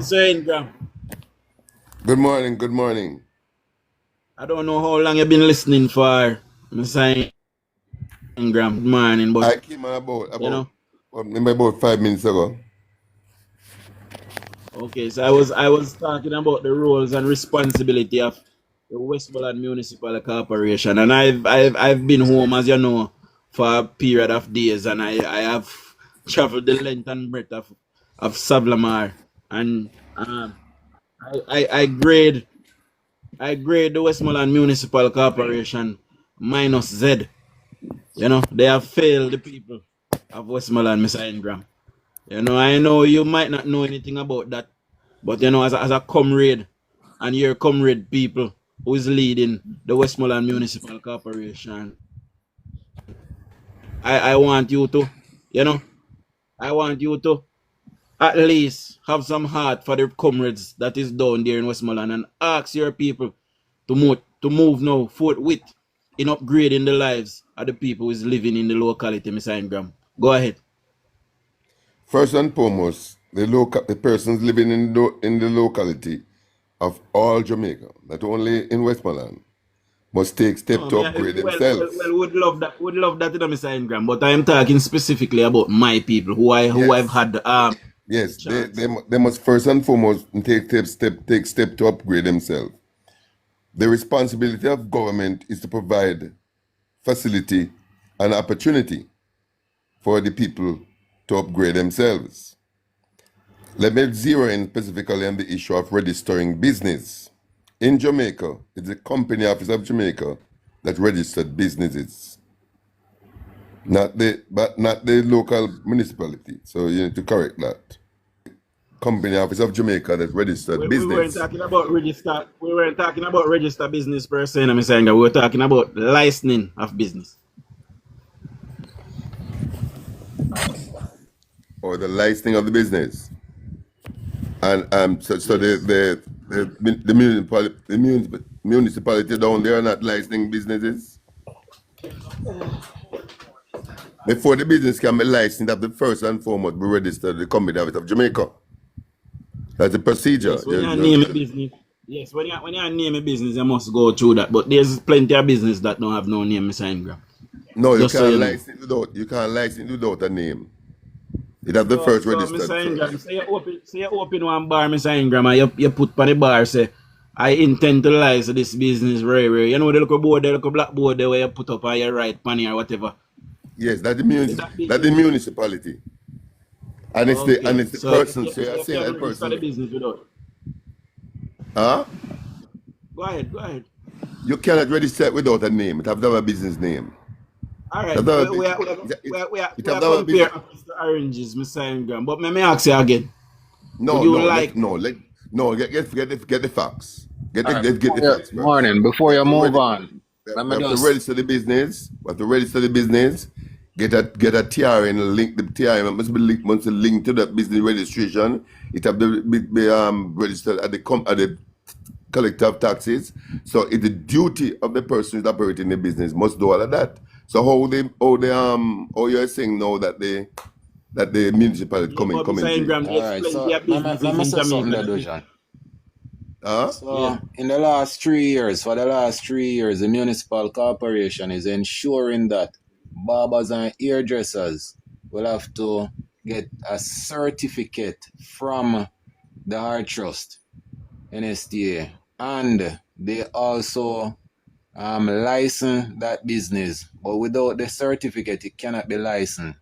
Saying, Gram. Good morning, good morning. I don't know how long you've been listening for. I'm saying, Gram. Good morning, but I came on you know. maybe about 5 minutes ago. Okay, so I was talking about the roles and responsibility of the Westmoreland Municipal Corporation, and I've been home, as you know, for a period of days, and I have traveled the length and breadth of Savlamar, and I grade the Westmoreland Municipal Corporation minus Z. You know, they have failed the people of Westmoreland, Mr. Ingram. You know, I know you might not know anything about that, but you know, as a comrade and your comrade people who is leading the Westmoreland Municipal Corporation, I want you to, you know, I want you to at least have some heart for the comrades that is down there in Westmoreland and ask your people to move now forthwith in upgrading the lives of the people who is living in the locality, Mr. Ingram. Go ahead. First and foremost, the persons living in the locality of all Jamaica, not only in Westmoreland, must take steps to upgrade themselves. Well, would love that, you know, Mr. Ingram, but I am talking specifically about my people who I've had yes, they must first and foremost take steps to upgrade themselves. The responsibility of government is to provide facility and opportunity for the people to upgrade themselves. Let me zero in specifically on the issue of registering business. In Jamaica, it's the Company Office of Jamaica that registered businesses, not the local municipality. So you need to correct that. Company Office of Jamaica that registered business. We weren't talking about register. We weren't talking about register business per se, Mr. Ingram. We were talking about licensing of business. Or the licensing of the business. And so the municipality down there are not licensing businesses. Before the business can be licensed, have to first and foremost be registered with the Company Office of Jamaica. That's the procedure. Yes, when you name a business, yes, when you name a business, you must go through that. But there's plenty of business that don't have no name, Mr. Ingram. No, you can't license without a name. It have the first registered. Mr. Ingram, say you open one bar, Mr. Ingram, and you put on the bar, say, I intend to license this business very, very. You know the little board, the little black board there where you put up on your right panny or whatever. Yes, that's the municipality. And it's the person. So you say that person. The business without. Huh? Go ahead. You cannot register it without a name. It have to have a business name. All right. We are comparing apples to oranges, Mr. Ingram. But let me ask you again. Get the facts. Get the facts. Morning. Before you move on, we have to register the business. Get a TRN link. The TRN must be linked to that business registration. It have to be registered at the collector of taxes. So it's the duty of the person who's operating the business must do all of that. So how you're saying now that the municipality coming in? All right. So let me say something there, DUJON. So in the last 3 years, the municipal corporation is ensuring that barbers and hairdressers will have to get a certificate from the Hard Trust, NSTA, and they also license that business, but without the certificate, it cannot be licensed.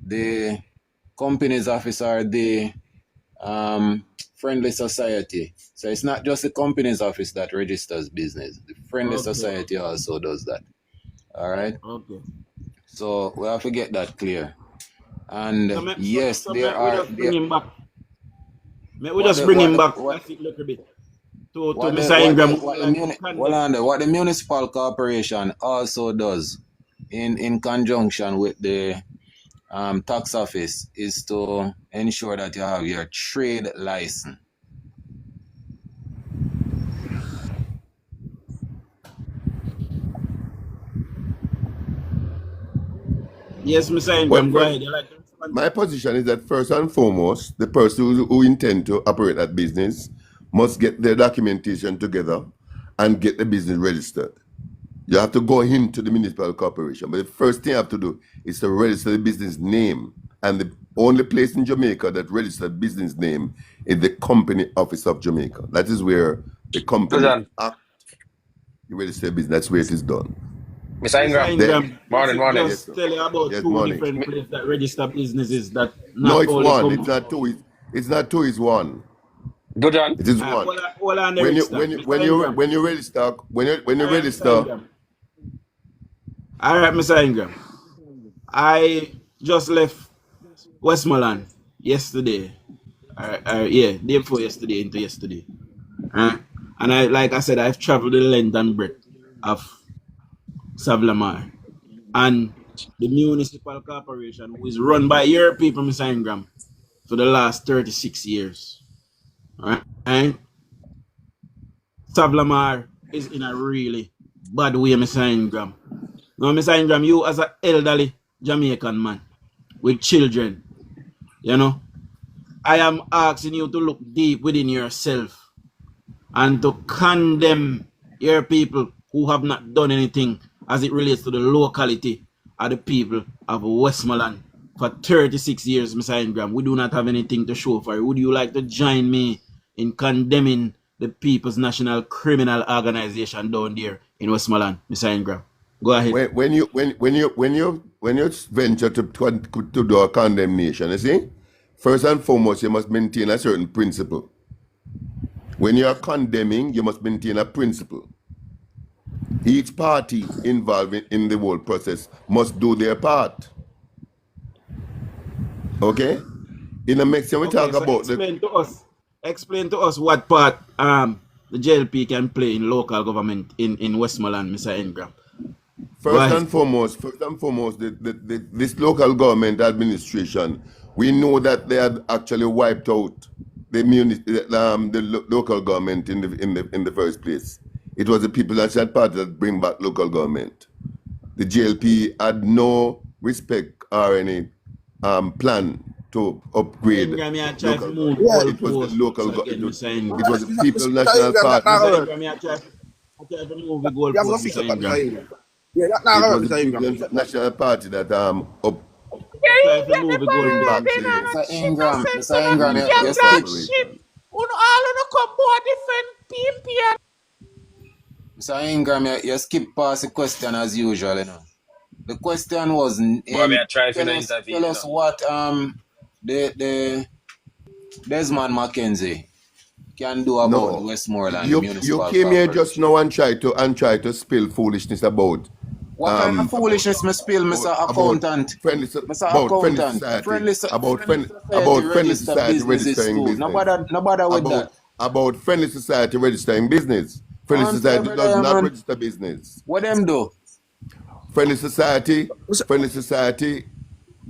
The company's office or the friendly society. So it's not just the company's office that registers business. The friendly society also does that. All right. Okay. So we have to get that clear. And yes, there are. May we just bring him back a little bit to Mr. Ingram. What the municipal corporation also does in conjunction with the tax office is to ensure that you have your trade license. Yes, Mr. Ingram, go ahead. My position is that first and foremost, the person who intend to operate that business must get their documentation together and get the business registered. You have to go into the municipal corporation, but the first thing you have to do is to register the business name. And the only place in Jamaica that registers business name is the Company Office of Jamaica. That is where the company act, you register business. That's where it is done. Mr. Ingram, morning. Just tell you about two different places that register businesses that no, it's one. It's not two. It's not two. It's one. DUJON. It is one. When you register. All right, Mr. Ingram. I just left Westmoreland yesterday. Day before yesterday into yesterday. And like I said, I've traveled the length and breadth of Savlamar. And the municipal corporation, who is run by your people, Mr. Ingram, for the last 36 years. Right? Savlamar is in a really bad way, Mr. Ingram. Now, Mr. Ingram, you as an elderly Jamaican man with children, I am asking you to look deep within yourself and to condemn your people who have not done anything as it relates to the locality of the people of Westmoreland for 36 years, Mr. Ingram. We do not have anything to show for it. Would you like to join me in condemning the People's National Criminal Organization down there in Westmoreland, Mr. Ingram? Go ahead. When you venture to do a condemnation, you see, first and foremost, you must maintain a certain principle. When you are condemning, you must maintain a principle. Each party involved in the whole process must do their part. Okay? In the next time we talk about explain to us what part the JLP can play in local government in Westmoreland, Mr. Ingram. First and foremost, this local government administration, we know that they had actually wiped out the local government in the first place. It was the People's National Party that bring back local government. The JLP had no respect or any plan to upgrade. It was the local government. It was the People's National Party. National Party that Mr. Ingram, you skip past the question as usual, The question was tell us what the Desmond Mackenzie can do about Westmoreland Municipal You came here just now and try to spill foolishness about what kind of foolishness me spill, Mr. Accountant? Friendly society registering business. Nobody with that. About friendly society registering business. Friendly society does not register business. What them do? Friendly society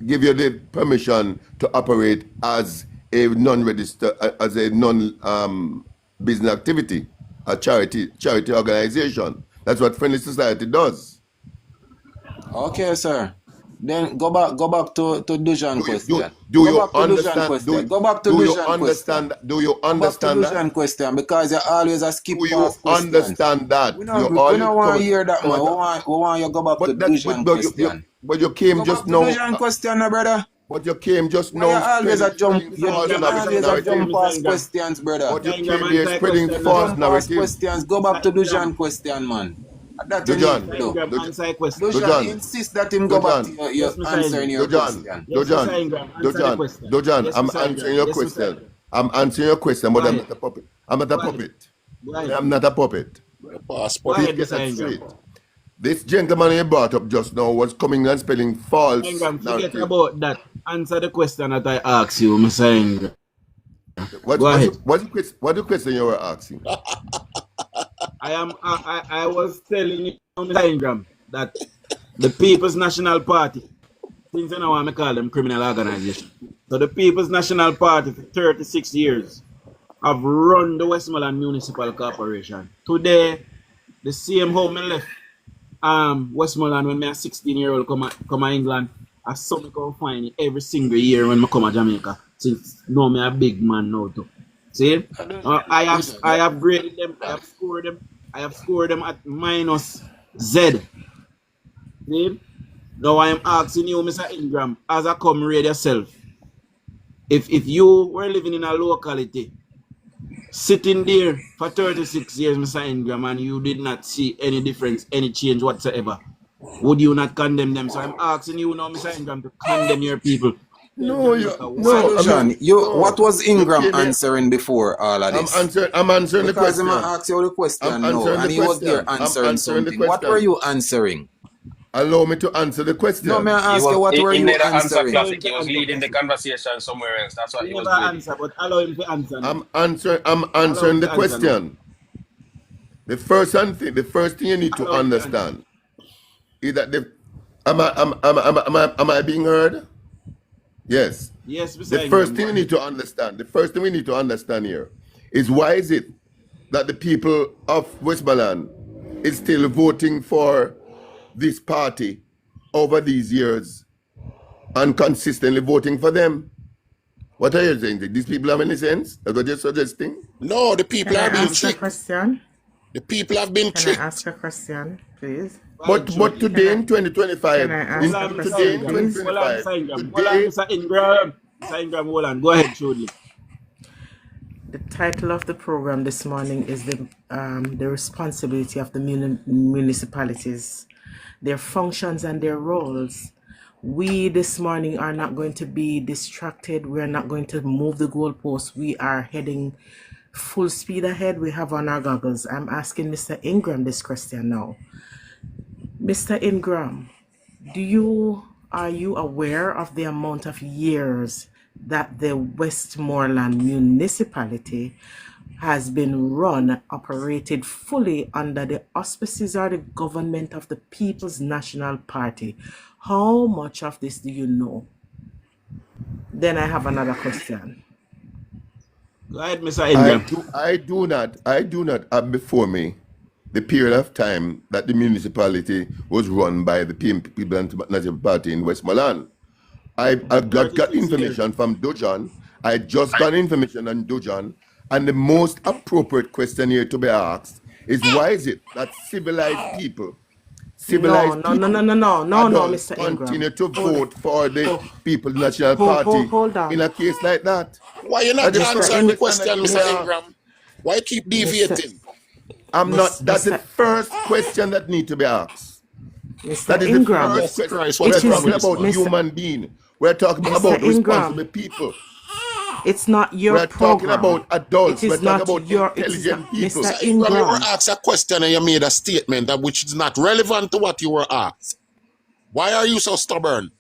give you the permission to operate as a non-registered, as a non-business activity, a charity organization. That's what friendly society does. Okay, sir. Then go back to DUJON'S question. Do you understand? Go back to DUJON'S question. Do you understand that? DUJON'S question, because you always a skip past questions. Do you understand that? We don't want to hear that, man. We want you to go back to DUJON'S question. But you came just now. DUJON'S question, brother. But you came just now. You always a jump past questions, brother. But you came here spreading false narrative. Go back to DUJON'S question, man. That DUJON. Answer a question. DUJON, insist that him go back to your answering your question. DUJON, I'm answering your question. I'm answering your question, but I'm not a puppet. I'm not a puppet. I'm not a puppet. Please get that straight. This gentleman you brought up just now was coming and spelling false. Forget about that. Answer the question that I asked you, Mr. Ingram. What the question you were asking? I was telling you, Mr. Ingram, that the People's National Party, since you know what I call them criminal organization. So the People's National Party for 36 years have run the Westmoreland Municipal Corporation. Today, the same home I left Westmoreland when I 16-year-old come to England, I saw me come find it every single year when I come to Jamaica. Since now me a big man now too. See? I have graded them, I have scored them at minus Z. See? Now I am asking you, Mr. Ingram, as a comrade yourself, if you were living in a locality, sitting there for 36 years, Mr. Ingram, and you did not see any difference, any change whatsoever, would you not condemn them? So I'm asking you now, Mr. Ingram, to condemn your people. No. What was Ingram answering before all of this? I'm answering the question. Because I'm asking you the question now, and he was there answering something. What were you answering? Allow me to answer the question. No, may I ask you what were you answering? He was leading the conversation somewhere else. That's what he was doing. But allow him to answer. I'm answering the question. The first thing you need to understand is that am I being heard? Yes. Yes, Mr. The first thing we need to understand here is why is it that the people of Westmoreland is still voting for this party over these years and consistently voting for them? What are you saying? These people have any sense? That's what you're suggesting? No, the people are being tricked. The people have been tricked. Can I ask a question, please? But today in 2025, go ahead, Judy. The title of the program this morning is the responsibility of the municipalities, their functions and their roles. We this morning are not going to be distracted. We are not going to move the goalposts. We are heading full speed ahead. We have on our goggles. I'm asking Mr. Ingram this question now. Mr. Ingram, are you aware of the amount of years that the Westmoreland municipality has been operated fully under the auspices or the government of the People's National Party? How much of this do you know? Then I have another question. Go ahead, Mr. Ingram. I do not have before me the period of time that the municipality was run by the People's National Party in Westmoreland. I got information from DUJON. I just got information on DUJON, and the most appropriate question here to be asked is why is it that civilized people, No, Mr. Ingram, continue to vote for the People's National Party in a case like that? Why you not answering the question, Mr. Ingram? Why you keep deviating? That's the first question that needs to be asked. That is Ingram. The first question. We're talking about human being. We're talking about responsible people. It's not your We're program. talking about adults. It is We're talking not about your intelligent people. Mr. You were Ingram. asked a question and you made a statement that which is not relevant to what you were asked. Why are you so stubborn?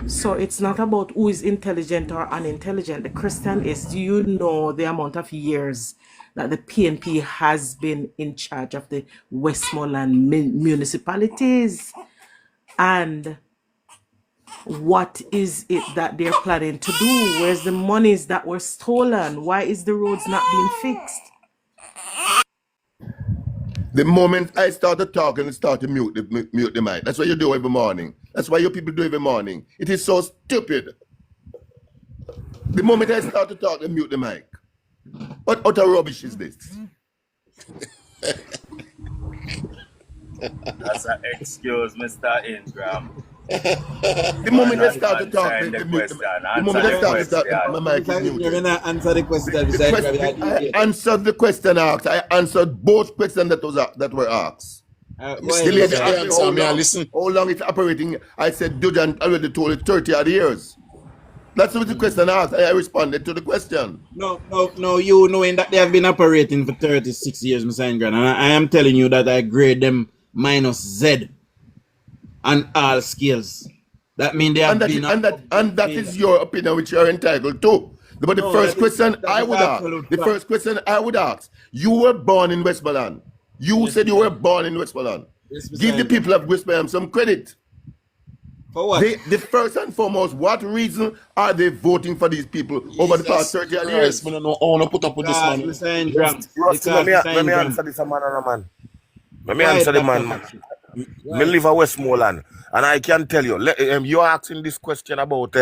So it's not about who is intelligent or unintelligent. The question is, do you know the amount of years that the PNP has been in charge of the Westmoreland municipalities? And what is it that they're planning to do? Where's the monies that were stolen? Why is the roads not being fixed? The moment I started talking, I start to mute the mic. That's what you do every morning. That's what you people do every morning. It is so stupid. The moment I start to talk, I mute the mic. What utter rubbish is this? That's an excuse, Mr. Ingram. The moment they start to talk, the moment they start to talk, my mic is muted. You're gonna answer the question. I answered the question asked. I answered both questions that were asked. How long it's operating? I said DUJON already told it 30 odd years. That's what the question asked. I responded to the question. No, you knowing that they have been operating for 36 years, Mr. Ingram, and I am telling you that I grade them minus Z on all scales. That means they have been... And that is your opinion, which you are entitled to. But the first question I would ask, you were born in Westmoreland. You said you were born in Westmoreland. Give the people of Westmoreland some credit. For what? The first and foremost, what reason are they voting for these people over the past 30 years? I don't put up with this man. Let me answer this man. Let me answer the man. Me live in Westmoreland, and I can tell you, you're asking this question about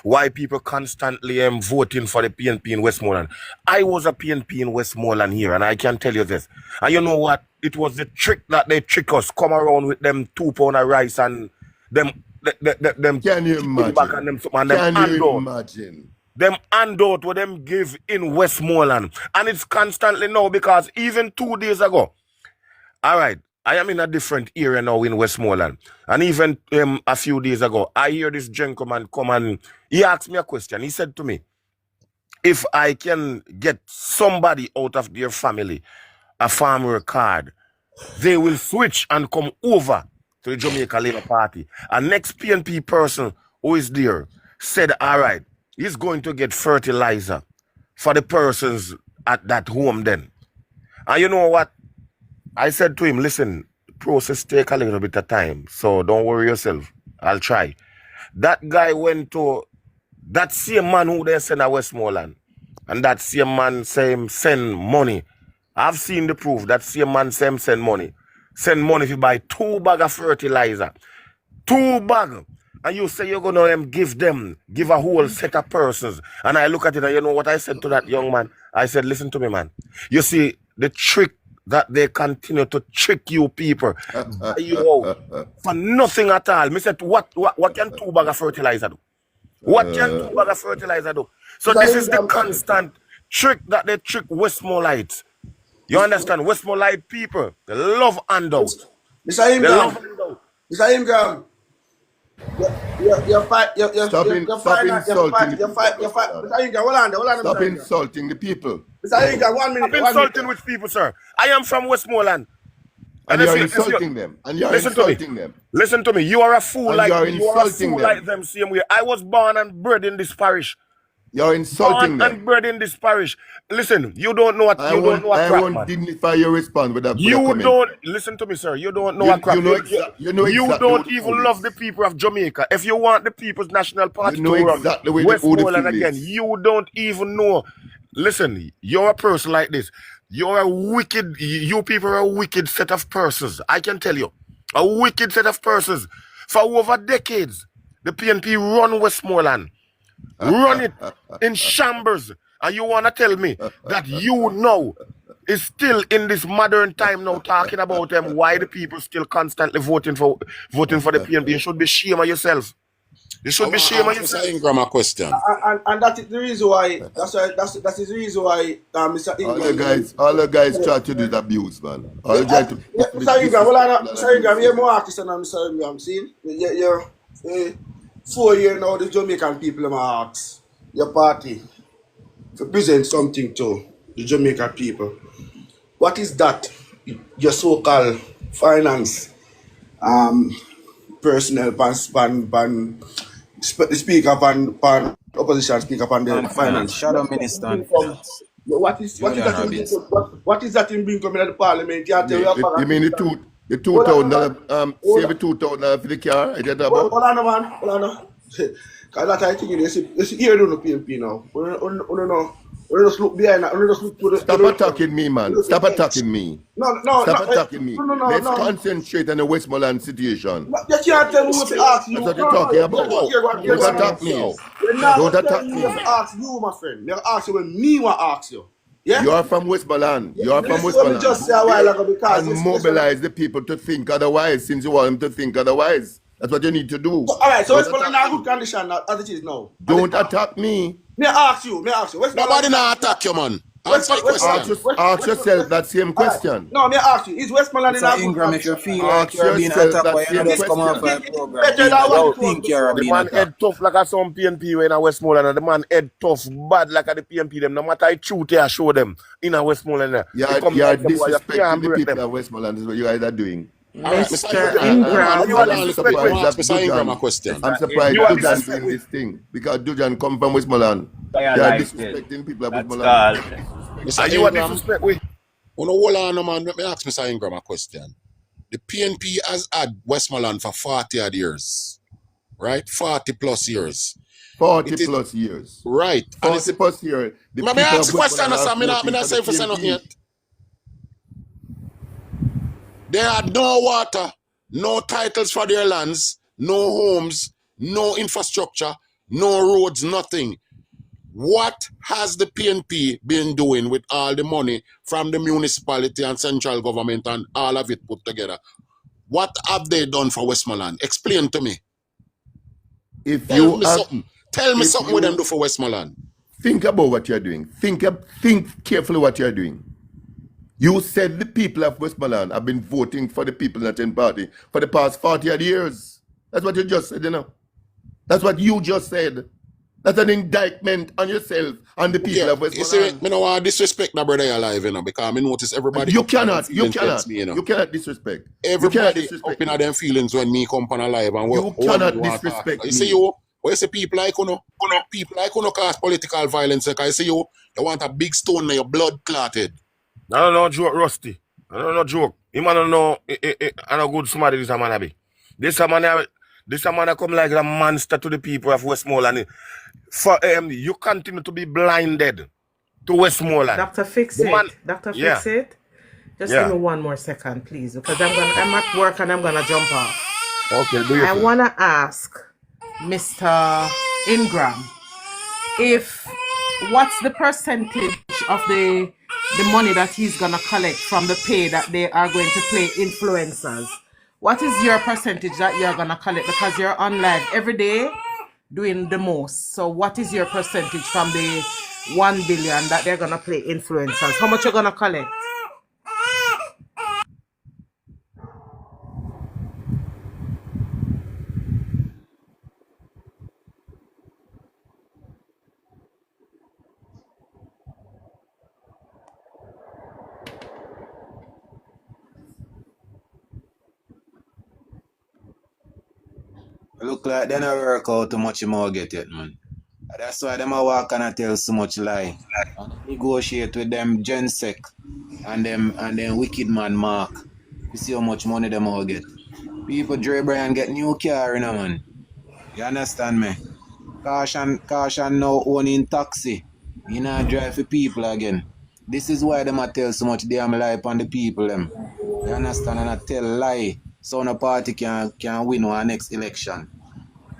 why people constantly voting for the PNP in Westmoreland. I was a PNP in Westmoreland here, and I can tell you this. And you know what? It was the trick that they trick us, come around with them 2 pound of rice and them. Can you imagine? Back and them, and them can you imagine? Them handout what them give in Westmoreland, and it's constantly now because even 2 days ago, all right. I am in a different area now in Westmoreland. And even a few days ago, I hear this gentleman come and he asked me a question. He said to me, if I can get somebody out of their family a farmer card, they will switch and come over to the Jamaica Labour Party. And next PNP person who is there said, all right, he's going to get fertilizer for the persons at that home then. And you know what? I said to him, listen, process take a little bit of time, so don't worry yourself. I'll try. That guy went to that same man who they sent to Westmoreland, and that same man same send money. I've seen the proof. That same man same send money. Send money if you buy 2 bags of fertilizer. 2 bags. And you say you're going to give a whole set of persons. And I look at it and you know what I said to that young man? I said, listen to me, man. You see, the trick that they continue to trick you people, buy you out for nothing at all. Me said, what can 2 bags of fertilizer do? What can 2 bags of fertilizer do? So this is the constant trick that they trick Westmorelites. You understand? Westmorelite people, they love handouts. Mr. Ingram, Stop insulting the people. Mr. Ingram, 1 minute. Stop insulting which people, sir? I am from Westmoreland. And you're insulting them. And you're insulting them. Listen to me. You are a fool like them same way. I was born and bred in this parish. You're insulting them. And bred in this parish. Listen, you don't know what I won't dignify your response with that. You don't listen to me, sir. You don't know what crap. You don't even love the people of Jamaica. If you want the People's National Party to run Westmoreland again, you don't even know. Listen, you're a person like this. You're a wicked. You people are a wicked set of persons. I can tell you, a wicked set of persons. For over decades, the PNP run Westmoreland. Run it in shambles, and you want to tell me that you know is still in this modern time now talking about why the people still constantly voting for the PNP? You should be ashamed of yourself. You should be ashamed of yourself. Ingram, a question. And that is the reason why. That's the reason why, Mr. Ingram. All the guys try to do the abuse, man. All the guys Mr. Ingram, Mr. Ingram, you're more artist than Mr. Ingram. See, you're 4 years now. The Jamaican people are asked your party to present something to the Jamaican people. What is that? Your so-called finance personnel pan speaker pan opposition speaker pan the finance shadow minister. What is that in bring coming to the parliament? You mean the $2,000 save the $2,000 for the car? I get that about. Hold on, man. Hold on. Because that I think it's here on the PNP now. We just look behind. We just look to the. Stop attacking me, man. Stop attacking me. No. Stop attacking me. Let's concentrate on the Westmoreland situation. You can't tell me what to ask you. That's what you're talking about. Don't attack me. Don't attack me. Ask you, my friend. They'll ask you when me want to ask you. Yeah? You are from Westmoreland. You are from Westmoreland. Just say a while ago because and mobilize the people to think otherwise, since you want them to think otherwise. That's what you need to do. All right, so Westmoreland in good condition as it is now. Don't attack me. May I ask you? Nobody not attack you, man. Answer the question. Ask yourself that same question. Right. No, may I ask you? Is Westmoreland in a good Ingram, if condition? you feel like you're being attacked by you just come off a program. You think you're The being man head attacked. tough like a some PNP in a Westmoreland, and the man head tough bad like a the PNP them. No matter I shoot I show them in a Westmoreland. You're disrespecting the people of Westmoreland is what you guys are doing. Mr. Ingram. I'm surprised DUJON doing this thing because DUJON come from Westmoreland. They are disrespecting people of Westmoreland. Are you a disrespect with? Oh, no, hold on, man. Let me ask Mr. Ingram a question. The PNP has had Westmoreland for 40 odd years, right? 40 plus years. 40 plus years. Right. 40 plus years. Let me ask a question, I'm not saying for saying nothing yet. They had no water, no titles for their lands, no homes, no infrastructure, no roads, nothing. What has the PNP been doing with all the money from the municipality and central government and all of it put together? What have they done for Westmoreland? Explain to me. Tell me something what them do for Westmoreland. Think about what you're doing. Think carefully what you're doing. You said the people of Westmoreland have been voting for the people in the 10 party for the past 40 odd years. That's what you just said, you know. That's what you just said. That's an indictment on yourself and the people of Westmoreland. You see, I don't want to disrespect the brother alive, you know, because I notice everybody. You cannot disrespect. Everybody up in their feelings when me come on alive and you cannot disrespect me. You see you. What you say people like people like cause political violence. Because you see you want a big stone in your blood clotted. I don't know joke, Rusty. I don't know joke. You man don't know I know good somebody this man be. This man come like a monster to the people of Westmoreland. For you continue to be blinded to Westmoreland. Dr. Fix it. Just give me one more second, please, because I'm at work and I'm gonna jump off. Okay, do you? I wanna ask Mr. Ingram what's the percentage of the money that he's gonna collect from the pay that they are going to pay influencers. What is your percentage that you're gonna collect? Because you're on live every day doing the most. So what is your percentage from the 1 billion that they're gonna play influencers? How much you're gonna collect? Look like they never work out too much more get it, man. That's why them a walk and tell so much lie. And negotiate with them Gensec and them wicked man Mark. You see how much money them all get. People Dre Brian get new car, you know, man. You understand me? Caution now owning taxi. You know, drive for people again. This is why them a tell so much damn lie upon the people them. You understand? And I tell lie. So no party can win our next election.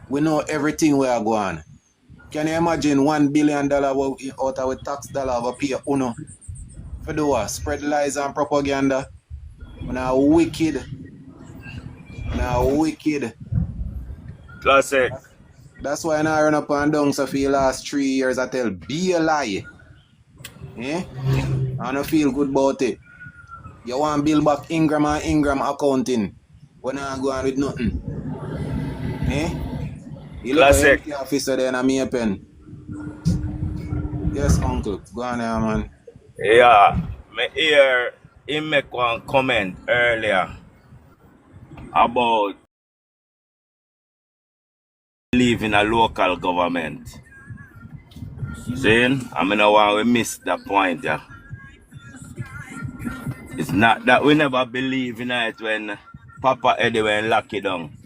We know everything we are going. Can you imagine $1 billion out of our tax dollar over pay uno? For do what? Spread lies and propaganda. Now wicked. Classic. That's why I run up and down so for the last 3 years I tell be a lie. Eh? I don't feel good about it. You want to build back Ingram and Ingram accounting. When I go on with nothing. Eh? You look at the officer there and me a pen. Yes, uncle. Go on there, man. Yeah. Me hear him make one comment earlier about believe in a local government. Saying, I mean, I want to miss that point, yeah. It's not that we never believe in it when Papa Eddie went lock it down.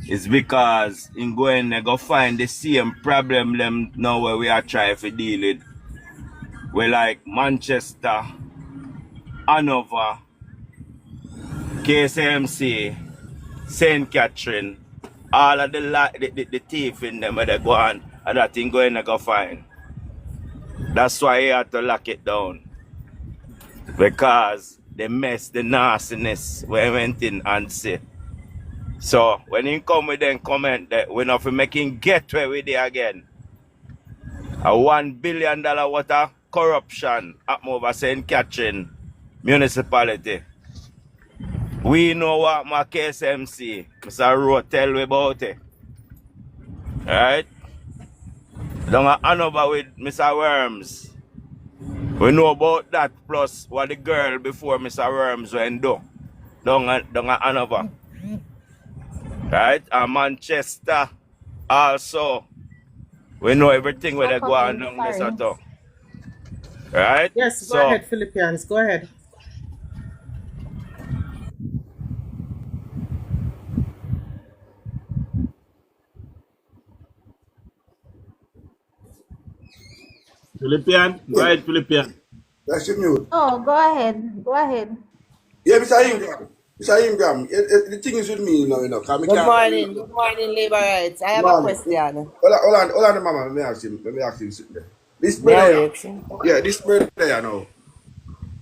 It's because in going to go find the same problem them now where we are trying to deal with. We like Manchester, Hanover, KSMC, St. Catherine, all of the thief in them where they go on and that thing going to go find. That's why you have to lock it down. Because the mess, the nastiness we went in and say. So when he come with them comment that we're not making get where we there again. A $1 billion worth of corruption at over St. Catherine municipality. We know what my KSMC, Mr. Rowe, tell me about it. Alright? Don't Hanover with Mr. Worms. We know about that plus what the girl before Mr. Worms went do. Don't Hanover. Right? And Manchester also. We know everything where they go on down this at all. Right? Yes, go ahead, Philippians. Go ahead. Philippian? Go ahead, Philippian. That's your mute. Oh, go ahead. Go ahead. Yeah, Mr. Ingram. Mr. Ingram, the thing is with me now, you know. Good morning, Labour Rights. I have a question. Hold on, Mama. Let me ask him something there. This brother, this brother, you know.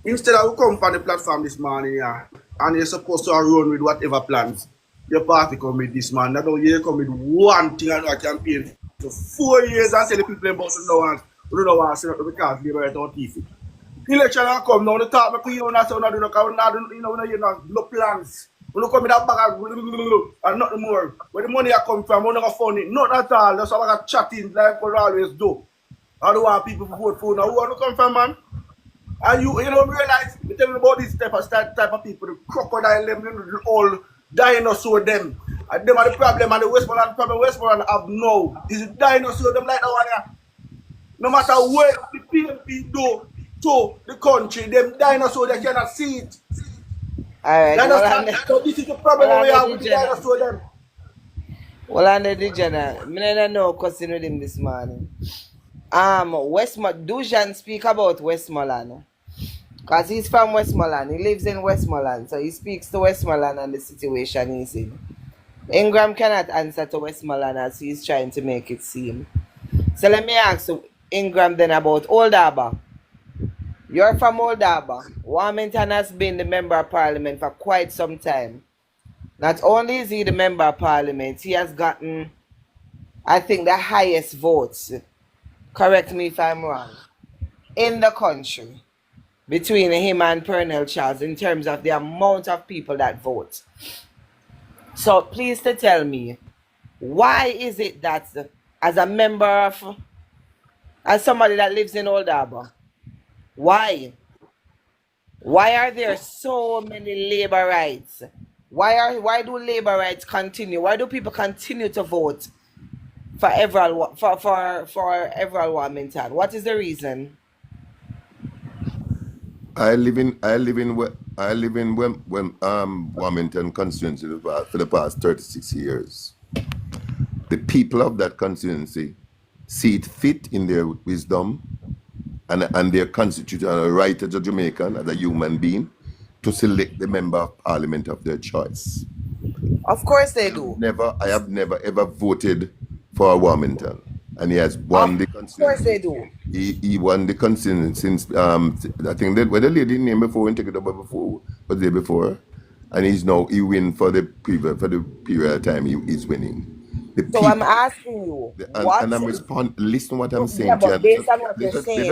Instead of come from the platform this morning, yeah, and you're supposed to run with whatever plans your party come with this man. Now you come with one thing and a campaign for 4 years and say the people about to know we don't want to say because Labour Rights are thief. Election come now, the talk me clear on that so not do no plans. We don't come with that bag and nothing more. Where the money come from, we not funny. Not at all. That's how I got chatting like we always do. I don't want people to vote for now. Who want to come from, man? And you don't realize, we tell you about this type of people, the crocodile, them, the old dinosaur, them. And them are the problem, and the Westmoreland problem, Westmoreland have no. Is the dinosaur, them like that one here. No matter what the PNP do to the country, them dinosaur, they cannot see it. Alright, so this is the problem we have with the dinosaur, them. Well, on the DUJON'S, I don't know cussing with him this morning. DUJON speak about Westmoreland. Because he's from Westmoreland. He lives in Westmoreland. So he speaks to Westmoreland and the situation he's in. Ingram cannot answer to Westmoreland as he's trying to make it seem. So let me ask Ingram then about Old Harbour. You're from Old Harbour. Warmington has been the Member of Parliament for quite some time. Not only is he the Member of Parliament, he has gotten, I think, the highest votes. Correct me if I'm wrong. In the country. Between him and Pernell Charles in terms of the amount of people that vote. So please to tell me, why is it that as a member of, as somebody that lives in Old Harbour, why are there so many labor rights? Why do labor rights continue? Why do people continue to vote for Everall Warmington? What is the reason? I live in Warmington constituency for the past 36 years. The people of that constituency see it fit in their wisdom and their constitutional right as a Jamaican, as a human being, to select the member of parliament of their choice. Of course they do. I have never ever voted for Warmington. And he has won the constituency. Of course they do. He won the constituency since I think that the lady name before and take it over before, but the day before, and he win for the period of time he's winning. I'm asking you, what? And I'm listen to what I'm saying. Yeah, but based on what you're saying,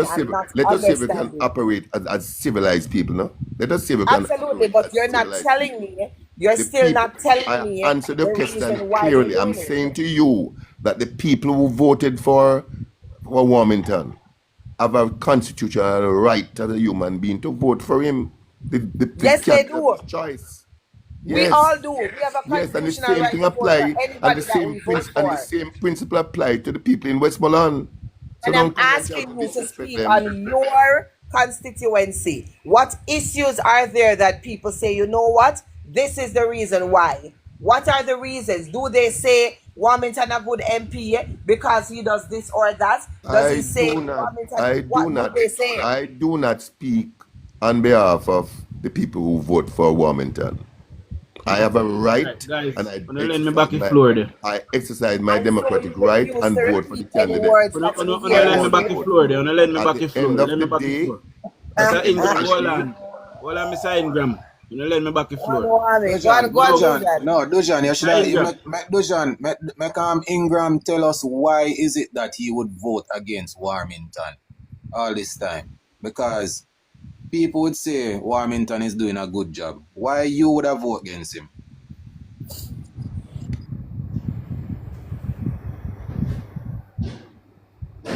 let us see if we can operate as civilized people, no? Let us see if we can. Absolutely, but you're not telling me. You're still not telling me. I answer the question clearly. I'm saying to you that the people who voted for Warmington have a constitutional right as a human being to vote for him. Yes, they do. Choice. Yes. We all do. We have a constitutional right to vote for anybody that we vote for. And the same principle applied to the people in Westmoreland. And I'm asking you to speak on your constituency. What issues are there that people say, you know what? This is the reason why. What are the reasons? Do they say Warmington a good MP because he does this or that? Does he say Warmington? What do they say? I do not speak on behalf of the people who vote for Warmington. I have a right, guys, and I exercise my democratic right and vote for the candidate. Let me back the floor there. Let me back the floor. Hold on, Mr. Ingram. You know, let me back the floor. Dujan, you should have Dujan, make Ingram tell us why is it that he would vote against Warmington all this time? Because people would say Warmington is doing a good job. Why you would have voted against him?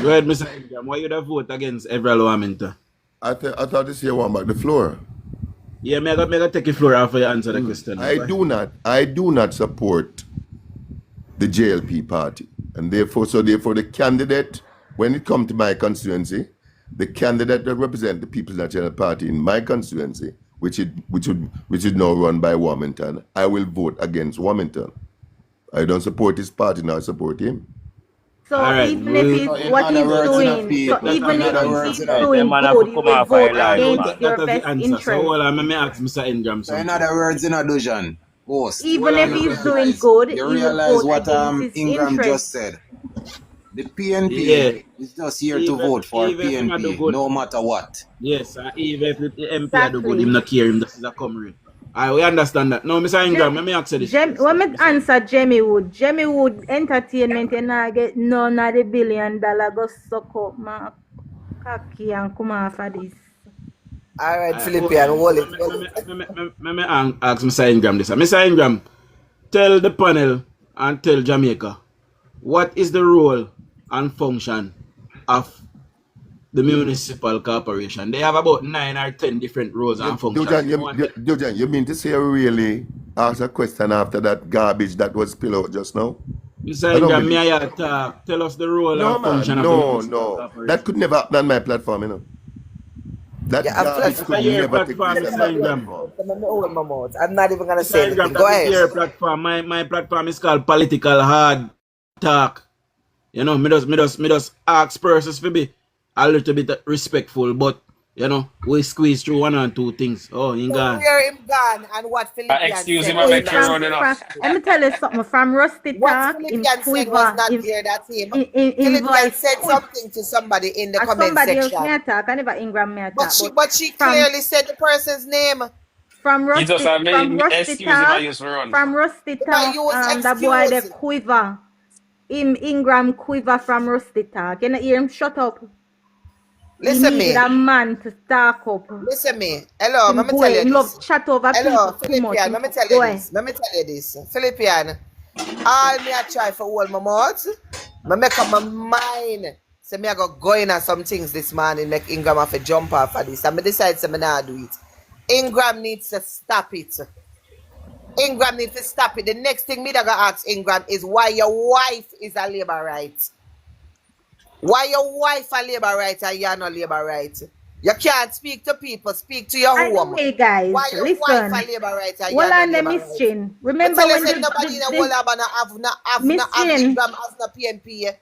Go ahead, Mr. Ingram. Why you would have voted against Everett Warmington? I thought this year one back the floor. Yeah, me I got take the floor after you answer the question. I do not support the JLP party. And therefore the candidate, when it comes to my constituency, the candidate that represents the People's National Party in my constituency, which is now run by Warmington, I will vote against Warmington. I don't support his party, now I support him. So right, even if he's what he's doing, so even if he's doing good, you will vote against your best interest. So hold on, let me ask Mr. Ingram something. In other words, in a Dujan, even if he's doing good, you you realize will vote what against his Ingram interest. just said. The PNP is just here to vote for PNP, no matter what. Yes, even if the MP do good, him not care him. This is a Comrade. We understand that. Now, Mr. Ingram, let me ask you this. When me answer Jemmy Wood Entertainment, and I get none of the $1 billion go suck up my cocky and come off of this. All right, Philippian, hold it. Let me ask Mr. Ingram this. Mr. Ingram, tell the panel and tell Jamaica, what is the role and function of the municipal corporation? They have about 9 or 10 different roles and functions. Dujan, you mean to say you really ask a question after that garbage that was spilled out just now? Mr. Ingram, may I tell us the role and function of the municipal corporation? That could never happen on my platform, you know. That garbage could never take place on my platform. I'm not even going to say anything. Go ahead. Platform. My platform is called Political Hard Talk. You know, me just ask persons to be a little bit respectful, but you know, we squeeze through 1 or 2 things. Oh, he gone. Where him gone and what Philippian excuse said. him, I make you running off. Let me tell you something. From Rusty Talk, What Philippian said was not here, that's him. Philippian said something to somebody in the comment somebody section. Else may talk, I never Ingram may talk. But she clearly said the person's name. From Rusty, He just have from me Rusty excuse him, I Talk, used to run. from Rusty Talk, the boy the quiver. Ingram quiver from Rusty Talk. You know, hear him shut up. Listen me. A man to talk up. Listen me. Hello, let me tell you this. Love chat over hello, people Philippian, let me tell you this. Let me tell you this. Philippian, all me I try for hold my mouth. I make up my mind. So me I go in on some things this morning, make Ingram have to jump off of this. And I decide to not do it. Ingram needs to stop it. Ingram needs to stop it. The next thing me that gonna ask Ingram is why your wife is a labor right. Why your wife a labor right and you're not labor right? You can't speak to people, speak to your home. Anyway, guys, why your listen. wife a labor right and you're not labor right? Remember when nobody in the whole have Ingram as the PNP.